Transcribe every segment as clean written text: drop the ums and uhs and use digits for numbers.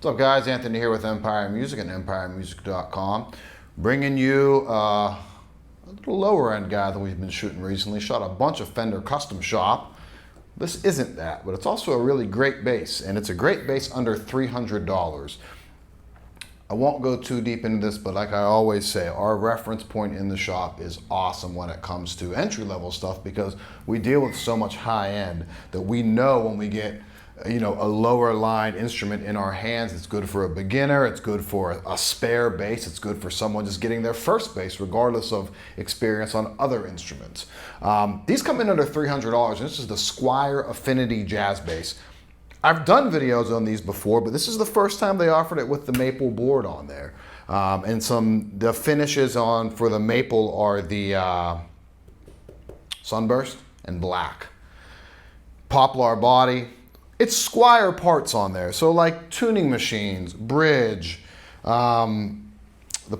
What's up, guys? Anthony here with Empire Music and EmpireMusic.com, bringing you a little lower end guy that we've been shooting recently. Shot a bunch of Fender Custom Shop. This isn't that, but it's also a really great bass, and it's a great bass under $300. I won't go too deep into this, but like I always say, our reference point in the shop is awesome when it comes to entry-level stuff, because we deal with so much high-end that we know when we get a lower line instrument in our hands, it's good for a beginner, it's good for a spare bass, it's good for someone just getting their first bass regardless of experience on other instruments. These come in under $300, and this is the Squier Affinity jazz bass. I've done videos on these before, but this is the first time they offered it with the maple board on there. And the finishes for the maple are the sunburst and black. Poplar body. It's Squier parts on there, so like tuning machines, bridge, the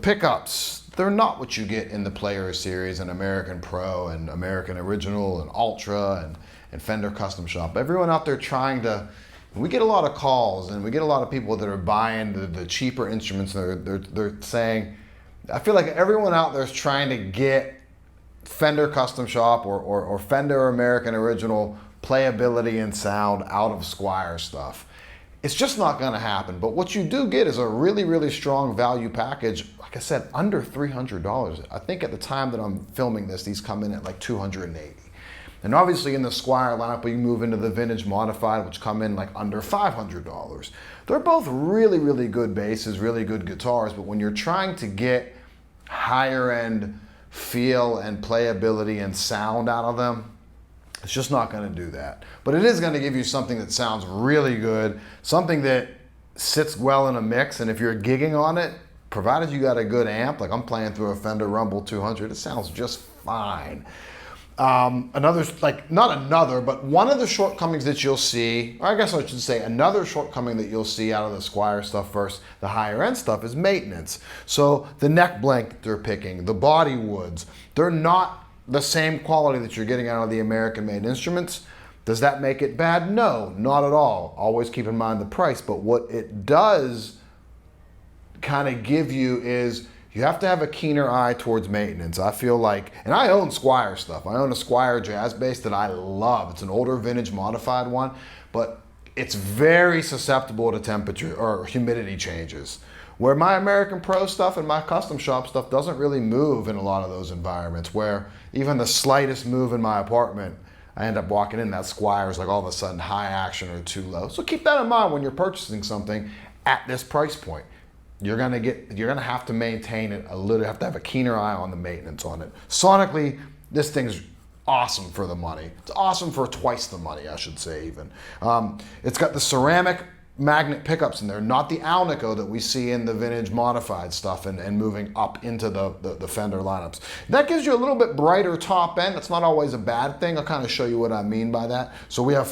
pickups, they're not what you get in the Player Series and American Pro and American Original and Ultra and Fender Custom Shop. Everyone out there trying to, we get a lot of calls and we get a lot of people that are buying the cheaper instruments. They're saying, I feel like everyone out there is trying to get Fender Custom Shop or Fender American Original playability and sound out of Squier stuff. It's just not going to happen. But what you do get is a really, really strong value package. Like I said, under $300. I think at the time that I'm filming this, these come in at like $280. And obviously in the Squier lineup, you move into the vintage modified, which come in like under $500. They're both really, really good basses, really good guitars. But when you're trying to get higher end feel and playability and sound out of them, it's just not going to do that. But it is going to give you something that sounds really good, something that sits well in a mix, and if you're gigging on it, provided you got a good amp, like I'm playing through a Fender Rumble 200, it sounds just fine. One of the shortcomings that you'll see, or I guess I should say another shortcoming that you'll see out of the Squier stuff versus the higher end stuff is maintenance. So the neck blank they're picking, the body woods, they're not the same quality that you're getting out of the American-made instruments. Does that make it bad? No, not at all. Always keep in mind the price, but what it does kind of give you is you have to have a keener eye towards maintenance. I feel like, and I own Squier stuff. I own a Squier jazz bass that I love. It's an older vintage modified one, but it's very susceptible to temperature or humidity changes. Where my American Pro stuff and my Custom Shop stuff doesn't really move in a lot of those environments, where even the slightest move in my apartment, I end up walking in, that Squier is like all of a sudden high action or too low. So keep that in mind when you're purchasing something at this price point. You're gonna have to maintain it a little, have to have a keener eye on the maintenance on it. Sonically, this thing's awesome for the money. It's awesome for twice the money, I should say even. It's got the ceramic magnet pickups in there, not the Alnico that we see in the vintage modified stuff and moving up into the Fender lineups. That gives you a little bit brighter top end. That's not always a bad thing. I'll kind of show you what I mean by that. So we have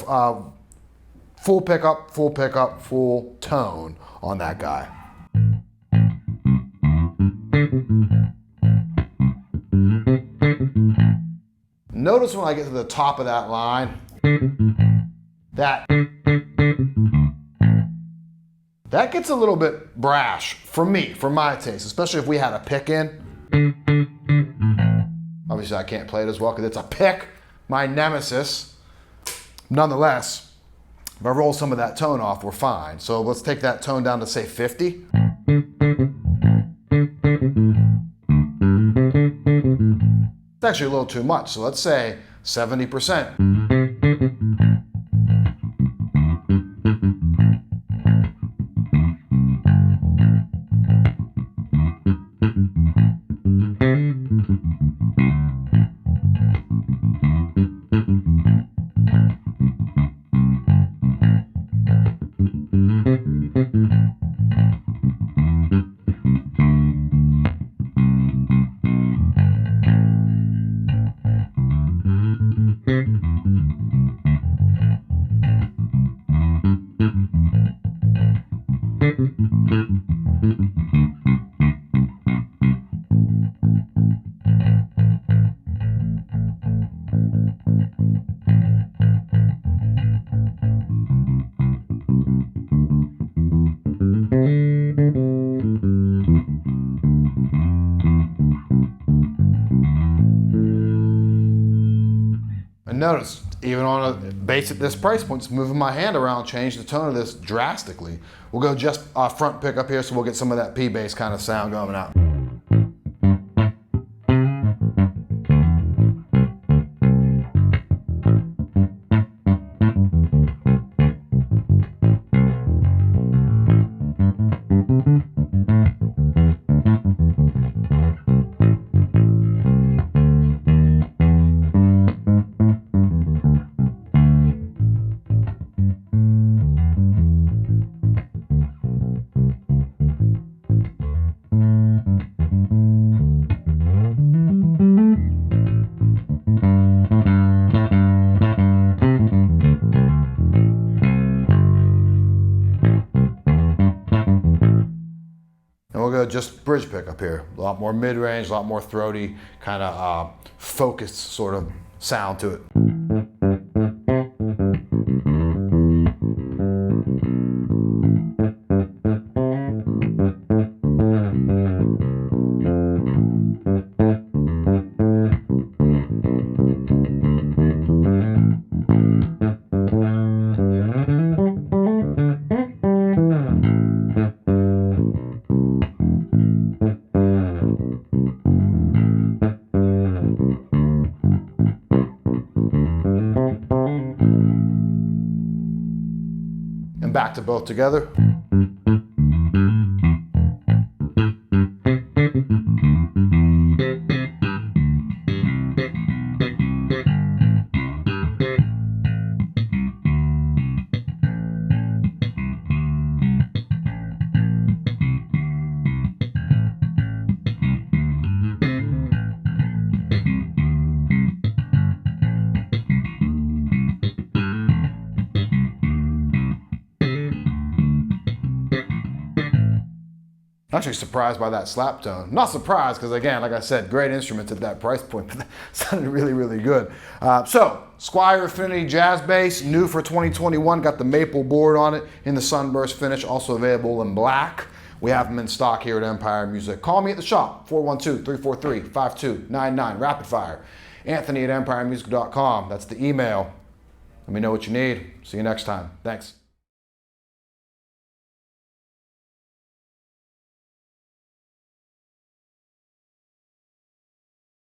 full pickup, full tone on that guy. Notice when I get to the top of that line, that gets a little bit brash for me, for my taste, especially if we had a pick in. Obviously I can't play it as well because it's a pick, my nemesis. Nonetheless, if I roll some of that tone off, we're fine. So let's take that tone down to say 50. It's actually a little too much, so let's say 70%. notice, even on a bass at this price point, just moving my hand around changed the tone of this drastically. We'll go just front pickup here, so we'll get some of that P bass kind of sound going out. And we'll go just bridge pickup here. A lot more mid-range, a lot more throaty, kind of focused sort of sound to it. And back to both together. Actually surprised by that slap tone. Not surprised, because again, like I said, great instruments at that price point, but that sounded really, really good. So, Squier Affinity Jazz Bass, new for 2021, got the maple board on it in the sunburst finish, also available in black. We have them in stock here at Empire Music. Call me at the shop, 412-343-5299, rapid fire. Anthony at empiremusic.com, that's the email. Let me know what you need. See you next time. Thanks.